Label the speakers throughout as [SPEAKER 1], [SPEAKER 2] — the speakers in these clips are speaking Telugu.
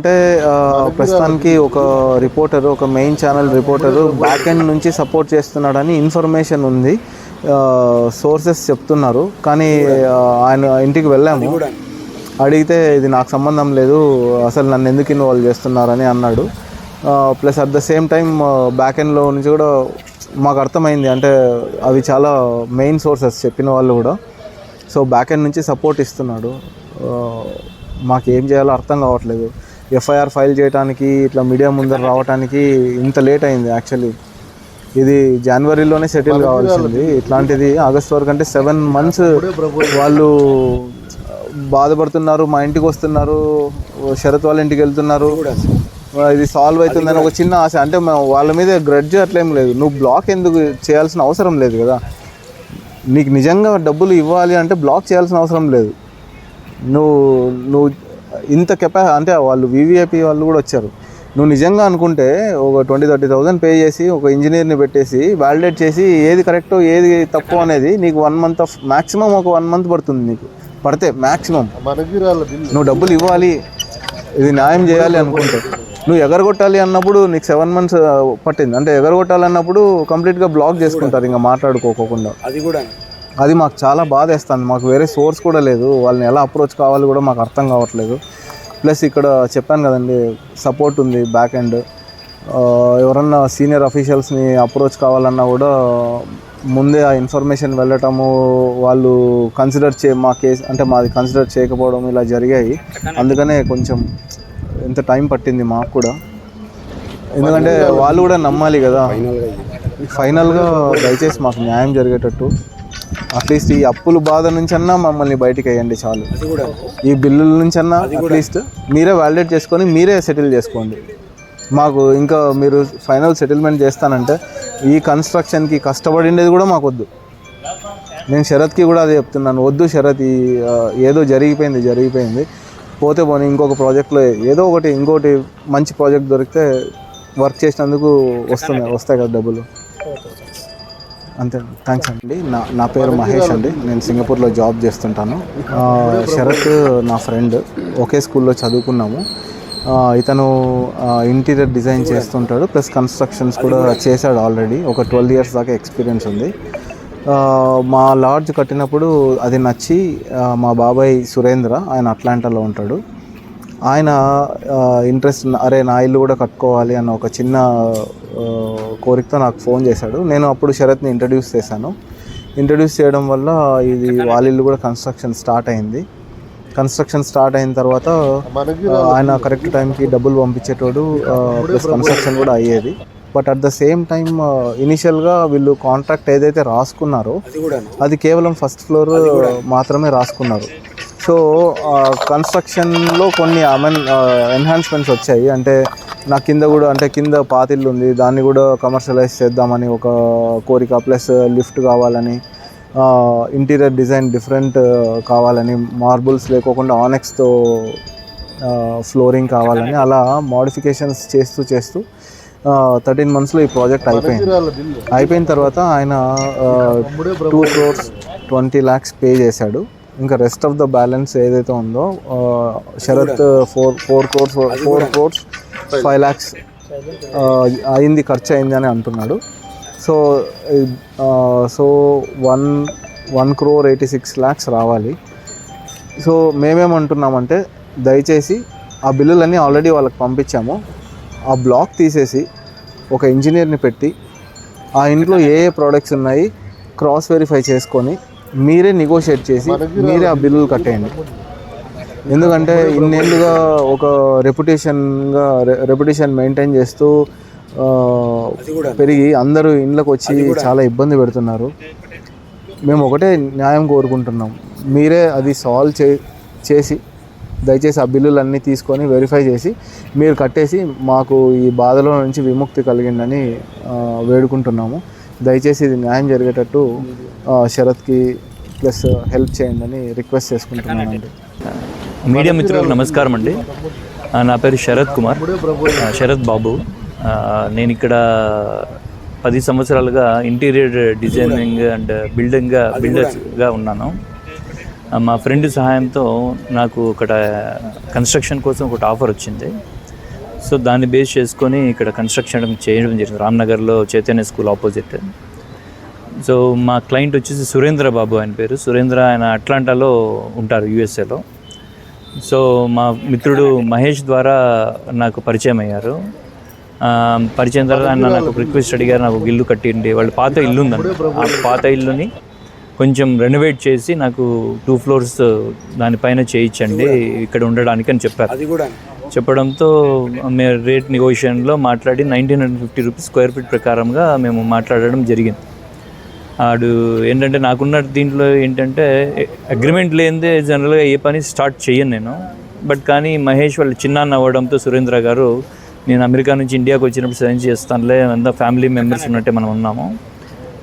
[SPEAKER 1] అంటే ప్రస్తుతానికి ఒక రిపోర్టర్, ఒక main channel reporter back end నుంచి సపోర్ట్ చేస్తున్నాడని ఇన్ఫర్మేషన్ ఉంది, సోర్సెస్ చెప్తున్నారు. కానీ ఆయన ఇంటికి వెళ్ళాము, అడిగితే ఇది నాకు సంబంధం లేదు, అసలు నన్ను ఎందుకు ఇన్వాల్వ్ చేస్తున్నారని అన్నాడు. Plus at the same time back ఎండ్లో నుంచి కూడా మాకు అర్థమైంది, అంటే అవి చాలా మెయిన్ సోర్సెస్ చెప్పిన వాళ్ళు కూడా. సో బ్యాక్ ఎండ్ నుంచి సపోర్ట్ ఇస్తున్నాడు. మాకు ఏం చేయాలో అర్థం కావట్లేదు. ఎఫ్ఐఆర్ ఫైల్ చేయడానికి, ఇట్లా మీడియా ముందర రావడానికి ఇంత లేట్ అయింది. యాక్చువల్లీ ఇది జనవరిలోనే సెటిల్ కావాల్సింది, ఇట్లాంటిది ఆగస్ట్ వరకు అంటే 7 months వాళ్ళు బాధపడుతున్నారు. మా ఇంటికి వస్తున్నారు, శరత్ వాళ్ళ ఇంటికి వెళ్తున్నారు, ఇది సాల్వ్ అవుతుందని ఒక చిన్న ఆశ. అంటే వాళ్ళ మీద గ్రడ్జ్ అట్లేం లేదు. నువ్వు బ్లాక్ ఎందుకు చేయాల్సిన అవసరం లేదు కదా. నీకు నిజంగా డబ్బులు ఇవ్వాలి అంటే బ్లాక్ చేయాల్సిన అవసరం లేదు. నువ్వు ఇంత అంటే వాళ్ళు వివిఐపి వాళ్ళు కూడా వచ్చారు. నువ్వు నిజంగా అనుకుంటే ఒక 20-30,000 పే చేసి ఒక ఇంజనీర్ని పెట్టేసి వ్యాలిడేట్ చేసి ఏది కరెక్టో ఏది తప్పు అనేది నీకు 1 month మ్యాక్సిమం ఒక 1 month పడుతుంది. నీకు పడితే మ్యాక్సిమం నువ్వు డబ్బులు ఇవ్వాలి, ఇది న్యాయం చేయాలి అనుకుంటే. నువ్వు ఎగరగొట్టాలి అన్నప్పుడు నీకు 7 months పట్టింది. అంటే ఎగరగొట్టాలన్నప్పుడు కంప్లీట్గా బ్లాక్ చేసుకుంటారు, ఇంకా మాట్లాడుకోకుండా. అది మాకు చాలా బాధ వేస్తుంది. మాకు వేరే సోర్స్ కూడా లేదు, వాళ్ళని ఎలా అప్రోచ్ కావాలి కూడా మాకు అర్థం కావట్లేదు. ప్లస్ ఇక్కడ చెప్పాను కదండి, సపోర్ట్ ఉంది బ్యాక్ ఎండ్. ఎవరన్నా సీనియర్ అఫీషియల్స్ని అప్రోచ్ కావాలన్నా కూడా ముందే ఆ ఇన్ఫర్మేషన్ వెళ్ళటము, వాళ్ళు కన్సిడర్ మా కేసు అంటే మాది కన్సిడర్ చేయకపోవడం ఇలా జరిగాయి. అందుకనే కొంచెం ఇంత టైం పట్టింది మాకు కూడా. ఎందుకంటే వాళ్ళు కూడా నమ్మాలి కదా. ఫైనల్గా దయచేసి మాకు న్యాయం జరిగేటట్టు అట్లీస్ట్ ఈ అప్పుల బాధ నుంచన్నా మమ్మల్ని బయటికి వేయండి చాలు. ఈ బిల్లుల నుంచన్నా అట్లీస్ట్ మీరే వ్యాలిడేట్ చేసుకొని మీరే సెటిల్ చేసుకోండి. మాకు ఇంకా మీరు ఫైనల్ సెటిల్మెంట్ చేస్తానంటే ఈ కన్స్ట్రక్షన్కి కష్టపడిండేది కూడా మాకు వద్దు. నేను శరత్కి కూడా అదే చెప్తున్నాను, వద్దు శరత్, ఏదో జరిగిపోయింది, పోతే పోనీ ఇంకొక ప్రాజెక్ట్లో ఏదో ఒకటి ఇంకోటి మంచి ప్రాజెక్ట్ దొరికితే వర్క్ చేసినందుకు వస్తాయి కదా డబ్బులు. అంతే. థ్యాంక్స్ అండి. నా పేరు మహేష్ అండి, నేను సింగపూర్లో జాబ్ చేస్తుంటాను. శరత్ నా ఫ్రెండ్, ఒకే స్కూల్లో చదువుకున్నాము. ఇతను ఇంటీరియర్ డిజైన్ చేస్తుంటాడు, ప్లస్ కన్స్ట్రక్షన్స్ కూడా చేశాడు ఆల్రెడీ. ఒక 12 years దాకా ఎక్స్పీరియన్స్ ఉంది. మా లాడ్జ్ కట్టినప్పుడు అది నచ్చి మా బాబాయ్ సురేంద్ర, ఆయన అట్లాంటాలో ఉంటాడు, ఆయన ఇంట్రెస్ట్, అరే నా ఇల్లు కూడా కట్టుకోవాలి అన్న ఒక చిన్న కోరికతో నాకు ఫోన్ చేశాడు. నేను అప్పుడు శరత్ని ఇంట్రడ్యూస్ చేయడం వల్ల ఇది వాళ్ళ ఇల్లు కూడా కన్స్ట్రక్షన్ స్టార్ట్ అయింది. కన్స్ట్రక్షన్ స్టార్ట్ అయిన తర్వాత ఆయన కరెక్ట్ టైంకి డబ్బులు పంపించేటోడు, ప్లస్ కన్స్ట్రక్షన్ కూడా అయ్యేది. But at the same time ఇనిషియల్గా వీళ్ళు కాంట్రాక్ట్ ఏదైతే రాసుకున్నారో అది కేవలం ఫస్ట్ ఫ్లోర్ మాత్రమే రాసుకున్నారు. సో కన్స్ట్రక్షన్లో కొన్ని ఎన్హాన్స్మెంట్స్ వచ్చాయి. అంటే నా కింద కూడా, అంటే కింద పాతిల్లు ఉంది, దాన్ని కూడా కమర్షియలైజ్ చేద్దామని ఒక కోరిక, ప్లస్ లిఫ్ట్ కావాలని, ఇంటీరియర్ డిజైన్ డిఫరెంట్ కావాలని, మార్బుల్స్ లేకోకుండా ఆనెక్స్తో ఫ్లోరింగ్ కావాలని, అలా మోడిఫికేషన్స్ చేస్తూ 13 monthsలో ఈ ప్రాజెక్ట్ అయిపోయిన తర్వాత ఆయన 2 crores 20 lakhs పే చేశాడు. ఇంకా రెస్ట్ ఆఫ్ ద బ్యాలెన్స్ ఏదైతే ఉందో శరత్ 4 crores 5 lakhs అయింది, ఖర్చు అయింది అని అంటున్నాడు. సో 1 crore 86 lakhs రావాలి. సో మేమేమంటున్నామంటే దయచేసి ఆ బిల్లులన్నీ ఆల్రెడీ వాళ్ళకి పంపించాము, ఆ బ్లాక్ తీసేసి ఒక ఇంజనీర్ని పెట్టి ఆ ఇంట్లో ఏ ప్రోడక్ట్స్ ఉన్నాయి క్రాస్ వెరిఫై చేసుకొని మీరే నెగోషియేట్ చేసి మీరే ఆ బిల్లులు కట్టేయండి. ఎందుకంటే ఇన్నేళ్ళుగా ఒక రెప్యుటేషన్ మెయింటైన్ చేస్తూ పెరిగి అందరూ ఇండ్లకు వచ్చి చాలా ఇబ్బంది పెడుతున్నారు. మేము ఒకటే న్యాయం కోరుకుంటున్నాం, మీరే అది సాల్వ్ చేసి దయచేసి ఆ బిల్లులన్నీ తీసుకొని వెరిఫై చేసి మీరు కట్టేసి మాకు ఈ బాధలో నుంచి విముక్తి కలిగిందని వేడుకుంటున్నాము. దయచేసి ఇది న్యాయం జరిగేటట్టు శరత్కి ప్లస్ హెల్ప్ చేయండి అని రిక్వెస్ట్ చేసుకుంటున్నానండి.
[SPEAKER 2] మీడియా మిత్రులకు నమస్కారం అండి. నా పేరు శరత్ కుమార్, శరత్ బాబు. నేను ఇక్కడ 10 సంవత్సరాలుగా ఇంటీరియర్ డిజైనింగ్ అండ్ బిల్డర్స్గా ఉన్నాను. మా ఫ్రెండ్ సహాయంతో నాకు ఒకట కన్స్ట్రక్షన్ కోసం ఒకటి ఆఫర్ వచ్చింది. సో దాన్ని బేస్ చేసుకొని ఇక్కడ కన్స్ట్రక్షన్ చేయడం జరిగింది రామ్నగర్లో చైతన్య స్కూల్ ఆపోజిట్. సో మా క్లయింట్ వచ్చేసి సురేంద్ర బాబు, ఆయన పేరు సురేంద్ర. ఆయన అట్లాంటాలో ఉంటారు, యూఎస్ఏలో. సో మా మిత్రుడు మహేష్ ద్వారా నాకు పరిచయం అయ్యారు. పరిచయం తర్వాత ఆయన నాకు రిక్వెస్ట్ అడిగారు, నాకు ఒక ఇల్లు కట్టిండి. వాళ్ళ పాత ఇల్లు ఉందండి, ఆ పాత ఇల్లుని కొంచెం రెనోవేట్ చేసి నాకు 2 floors దానిపైన చేయించండి ఇక్కడ ఉండడానికి అని చెప్పారు. చెప్పడంతో మేము రేట్ నెగోషియేషన్లో మాట్లాడి 1950 రూపీస్ స్క్వేర్ ఫీట్ ప్రకారంగా మేము మాట్లాడడం జరిగింది. ఆడు ఏంటంటే నాకున్న దీంట్లో ఏంటంటే అగ్రిమెంట్ లేనిదే జనరల్గా ఏ పని స్టార్ట్ చేయను నేను. బట్ కానీ మహేష్ వాళ్ళు చిన్నాన్న అవ్వడంతో సురేంద్ర గారు, నేను అమెరికా నుంచి ఇండియాకి వచ్చినప్పుడు సైన్ చేస్తానులే, అంతా ఫ్యామిలీ మెంబర్స్ ఉన్నట్టే మనం ఉన్నాము,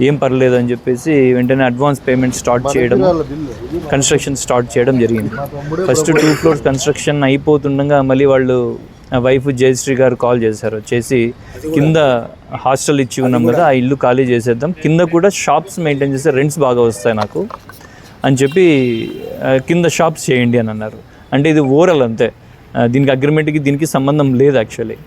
[SPEAKER 2] ఏం పర్లేదు అని చెప్పేసి వెంటనే అడ్వాన్స్ పేమెంట్ స్టార్ట్ చేయడం, కన్స్ట్రక్షన్ స్టార్ట్ చేయడం జరిగింది. ఫస్ట్ 2 floors కన్స్ట్రక్షన్ అయిపోతుండగా మళ్ళీ వాళ్ళు వైఫ్ జయశ్రీ గారు కాల్ చేశారు. చేసి కింద హాస్టల్ ఇచ్చి ఉన్నాం కదా, ఆ ఇల్లు ఖాళీ చేసేద్దాం, కింద కూడా షాప్స్ మెయింటైన్ చేస్తే రెంట్స్ బాగా వస్తాయి నాకు అని చెప్పి కింద షాప్స్ చేయండి అని అన్నారు. అంటే ఇది ఓవరాల్ అంతే, దీనికి అగ్రిమెంట్కి దీనికి సంబంధం లేదు. యాక్చువల్లీ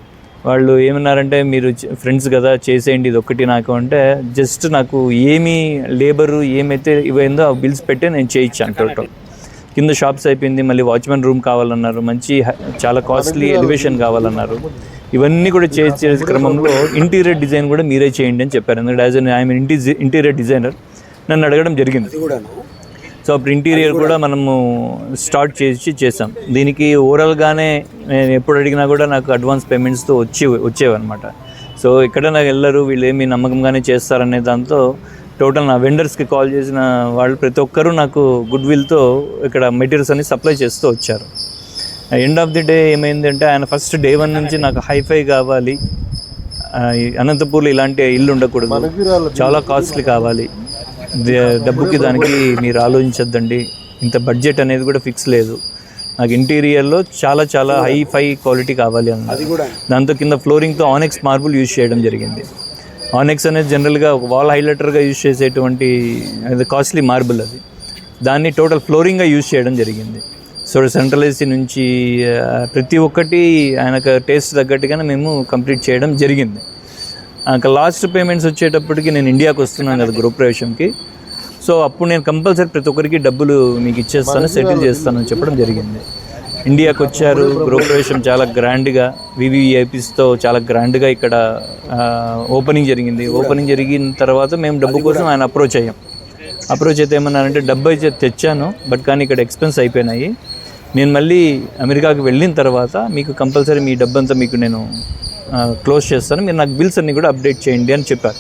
[SPEAKER 2] వాళ్ళు ఏమన్నారంటే, మీరు ఫ్రెండ్స్ కదా చేసేయండి ఇది ఒక్కటి నాకు అంటే, జస్ట్ నాకు ఏమీ లేబరు ఏమైతే ఇవైందో ఆ బిల్స్ పెట్టి నేను చేయించాను. టోటల్ కింద షాప్స్ అయిపోయింది, మళ్ళీ వాచ్మెన్ రూమ్ కావాలన్నారు, మంచి చాలా కాస్ట్లీ ఎలివేషన్ కావాలన్నారు. ఇవన్నీ కూడా చేసే క్రమంలో ఇంటీరియర్ డిజైన్ కూడా మీరే చేయండి అని చెప్పారు. ఎందుకంటే as an I'm interior designer, నన్ను అడగడం జరిగింది. సో అప్పుడు ఇంటీరియర్ కూడా మనము స్టార్ట్ చేసాం. దీనికి ఓవరాల్గానే నేను ఎప్పుడు అడిగినా కూడా నాకు అడ్వాన్స్ పేమెంట్స్తో వచ్చేవన్నమాట. సో ఇక్కడ నాకు వెళ్ళరు, వీళ్ళు ఏమి నమ్మకంగానే చేస్తారనే దాంతో టోటల్ నా వెండర్స్కి కాల్ చేసిన వాళ్ళు ప్రతి ఒక్కరూ నాకు గుడ్ విల్తో ఇక్కడ మెటీరియల్స్ అన్ని సప్లై చేస్తూ వచ్చారు. ఎండ్ ఆఫ్ ది డే ఏమైందంటే, ఆయన ఫస్ట్ డే 1 నుంచి నాకు హైఫై కావాలి, అనంతపూర్లో ఇలాంటి ఇల్లు ఉండకూడదు, చాలా కాస్ట్లీ కావాలి, డబ్బుకి దానికి మీరు ఆలోచించద్దండి, ఇంత బడ్జెట్ అనేది కూడా ఫిక్స్ లేదు, నాకు ఇంటీరియర్లో చాలా చాలా హైఫై క్వాలిటీ కావాలి అన్నది. దాంతో కింద ఫ్లోరింగ్తో ఆనెక్స్ మార్బుల్ యూజ్ చేయడం జరిగింది. ఆనెక్స్ అనేది జనరల్గా ఒక వాల్ హైలైటర్గా యూజ్ చేసేటువంటి కాస్ట్లీ మార్బుల్, అది దాన్ని టోటల్ ఫ్లోరింగ్గా యూజ్ చేయడం జరిగింది. సో సెంట్రల్ ఏసీ నుంచి ప్రతి ఒక్కటి ఆయనకు టేస్ట్ తగ్గట్టుగానే మేము కంప్లీట్ చేయడం జరిగింది. లాస్ట్ పేమెంట్స్ వచ్చేటప్పటికి నేను ఇండియాకి వస్తున్నాను కదా గృహప్రవేశంకి. సో అప్పుడు నేను కంపల్సరీ ప్రతి ఒక్కరికి డబ్బులు మీకు ఇచ్చేస్తాను, సెటిల్ చేస్తానని చెప్పడం జరిగింది. ఇండియాకి వచ్చారు, గృహప్రవేశం చాలా గ్రాండ్గా వివిఐపీస్తో చాలా గ్రాండ్గా ఇక్కడ ఓపెనింగ్ జరిగింది. ఓపెనింగ్ జరిగిన తర్వాత మేము డబ్బు కోసం ఆయన అప్రోచ్ అయితే ఏమన్నారంటే, డబ్బు అయితే తెచ్చాను బట్ కానీ ఇక్కడ ఎక్స్పెన్స్ అయిపోయినాయి, నేను మళ్ళీ అమెరికాకి వెళ్ళిన తర్వాత మీకు కంపల్సరీ మీ డబ్బంతా మీకు నేను క్లోజ్ చేస్తాను, మీరు నాకు బిల్స్ అన్నీ కూడా అప్డేట్ చేయండి అని చెప్పారు.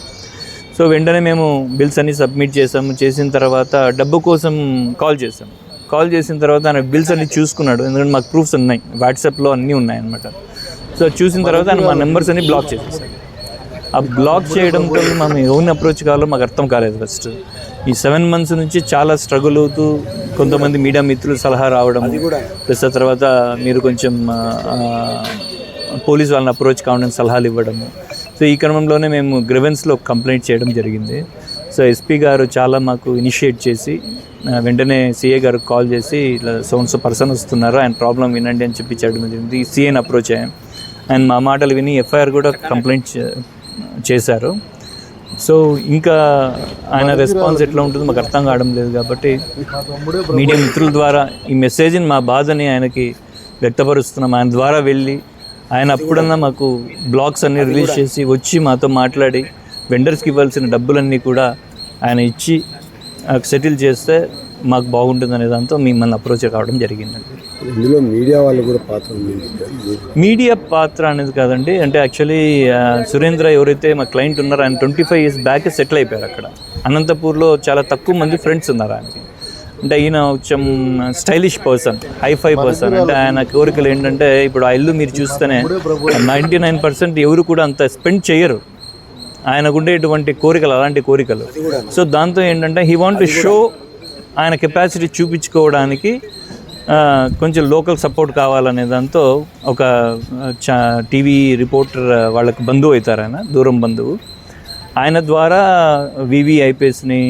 [SPEAKER 2] సో వెంటనే మేము బిల్స్ అన్నీ సబ్మిట్ చేసాము. చేసిన తర్వాత డబ్బు కోసం కాల్ చేసిన తర్వాత ఆయన బిల్స్ అన్నీ చూసుకున్నాడు. ఎందుకంటే మాకు ప్రూఫ్స్ ఉన్నాయి, వాట్సాప్లో అన్నీ ఉన్నాయి అన్నమాట. సో చూసిన తర్వాత ఆయన మా నెంబర్స్ అన్నీ బ్లాక్ చేసేసాడు. ఆ బ్లాక్ చేయడంతో మనం ఎవరిని అప్రోచ్ కావాలో మాకు అర్థం కాలేదు. ఫస్ట్ ఈ 7 months నుంచి చాలా స్ట్రగుల్ అవుతూ కొంతమంది మీడియా మిత్రులు సలహా రావడం, ప్లస్ ఆ తర్వాత మీరు కొంచెం పోలీస్ వాళ్ళని అప్రోచ్ కావడానికి సలహాలు ఇవ్వడము. సో ఈ క్రమంలోనే మేము గ్రివెన్స్లో కంప్లైంట్ చేయడం జరిగింది. సో ఎస్పీ గారు చాలా మాకు ఇనిషియేట్ చేసి వెంటనే సిఏ గారికి కాల్ చేసి, ఇట్లా సో పర్సన్ వస్తున్నారు, ఆయన ప్రాబ్లం వినండి అని చెప్పి చేయడం జరిగింది. సిఏని అప్రోచ్ అయ్యాం, ఆయన మా మాటలు విని ఎఫ్ఐఆర్ కూడా కంప్లైంట్ చేశారు. సో ఇంకా ఆయన రెస్పాన్స్ ఎట్లా ఉంటుందో మాకు అర్థం కావడం లేదు. కాబట్టి మీడియా మిత్రుల ద్వారా ఈ మెసేజ్ని, మా బాధని ఆయనకి వ్యక్తపరుస్తున్నాం. ఆయన ద్వారా వెళ్ళి ఆయన అప్పుడన్నా మాకు బ్లాగ్స్ అన్నీ రిలీజ్ చేసి వచ్చి మాతో మాట్లాడి వెండర్స్కి ఇవ్వాల్సిన డబ్బులన్నీ కూడా ఆయన ఇచ్చి సెటిల్ చేస్తే మాకు బాగుంటుందనే దాంతో మిమ్మల్ని అప్రోచ్ కావడం జరిగిందండి.
[SPEAKER 3] ఇందులో మీడియా వాళ్ళు కూడా పాత్ర ఉంది.
[SPEAKER 2] మీడియా పాత్ర అనేది కాదండి, అంటే యాక్చువల్లీ సురేంద్ర ఎవరైతే మా క్లయింట్ ఉన్నారో ఆయన 25 years బ్యాక్ సెటిల్ అయిపోయారు అక్కడ. అనంతపూర్లో చాలా తక్కువ మంది ఫ్రెండ్స్ ఉన్నారు ఆయనకి. అంటే ఈయన కొంచెం స్టైలిష్ పర్సన్, హైఫై పర్సన్. అంటే ఆయన కోరికలు ఏంటంటే, ఇప్పుడు ఆ ఇల్లు మీరు చూస్తేనే 99% ఎవరు కూడా అంత స్పెండ్ చేయరు. ఆయనకు ఉండేటువంటి కోరికలు అలాంటి కోరికలు. సో దాంతో ఏంటంటే హీ వాంట్ టు షో, ఆయన కెపాసిటీ చూపించుకోవడానికి కొంచెం లోకల్ సపోర్ట్ కావాలనే దాంతో ఒక టీవీ రిపోర్టర్ వాళ్ళకి బంధువు అవుతారు, ఆయన దూరం బంధువు. ఆయన ద్వారా వివిఐపీఎస్ని,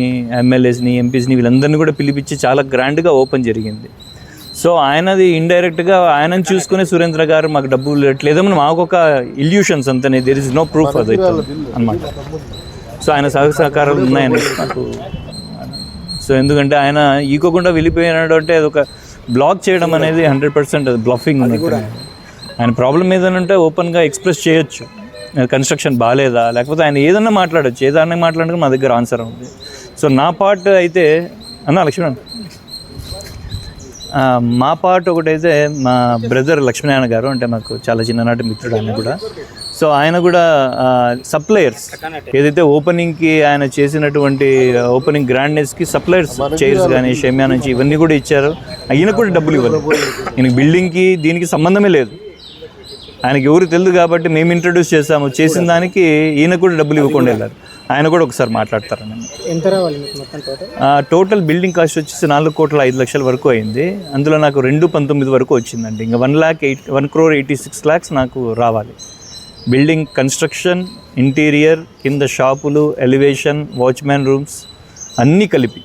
[SPEAKER 2] ఎమ్మెల్యేస్ని, ఎంపీస్ని వీళ్ళందరినీ కూడా పిలిపించి చాలా గ్రాండ్గా ఓపెన్ జరిగింది. సో ఆయనది ఇండైరెక్ట్గా ఆయనను చూసుకునే సురేంద్ర గారు మాకు డబ్బులు ఇవ్వట్లేదో మాకు ఒక ఇల్యూషన్స్ అంతనే, దేర్ ఇస్ నో ప్రూఫ్ అది అనమాట. సో ఆయన సహకారాలు ఉన్నాయని నాకు. సో ఎందుకంటే ఆయన ఈకోకుండా వెళ్ళిపోయినాడు అంటే అదొక బ్లాక్ చేయడం అనేది 100% అది బ్లఫింగ్ ఉన్నట్టు. ఆయన ప్రాబ్లం ఏదైనా ఉంటే ఓపెన్గా ఎక్స్ప్రెస్ చేయొచ్చు, కన్స్ట్రక్షన్ బాగాలేదా, లేకపోతే ఆయన ఏదన్నా మాట్లాడచ్చు, ఏదన్నా మాట్లాడడానికి మా దగ్గర ఆన్సర్ ఉంది. సో నా పార్ట్ అయితే లక్ష్మణ్, మా పార్ట్ ఒకటైతే మా బ్రదర్ లక్ష్మీనారాయణ గారు అంటే మాకు చాలా చిన్ననాటి మిత్రుడు ఆయన కూడా. సో ఆయన కూడా సప్లయర్స్ ఏదైతే ఓపెనింగ్కి ఆయన చేసినటువంటి ఓపెనింగ్ గ్రాండ్నెస్కి సప్లయర్స్ చైర్స్ కానీ షేమియా నుంచి ఇవన్నీ కూడా ఇచ్చారు. ఈయనకు కూడా డబ్బులు ఇవ్వాలి. ఈయనకి బిల్డింగ్కి దీనికి సంబంధమే లేదు, ఆయనకి ఎవరు తెలియదు కాబట్టి మేము ఇంట్రడ్యూస్ చేసాము. చేసిన దానికి ఈయన కూడా డబ్బులు ఇవ్వకుండా వెళ్ళారు. ఆయన కూడా ఒకసారి మాట్లాడతారని.
[SPEAKER 4] ఎంత రావాలి మీకు మొత్తం టోటల్?
[SPEAKER 2] టోటల్ బిల్డింగ్ కాస్ట్ వచ్చేసి 4,05,00,000 వరకు అయింది. అందులో నాకు 219 వరకు వచ్చిందండి. ఇంకా 1,86,00,000 నాకు రావాలి. బిల్డింగ్ కన్స్ట్రక్షన్, ఇంటీరియర్, కింద షాపులు, ఎలివేషన్, వాచ్మ్యాన్ రూమ్స్ అన్నీ కలిపి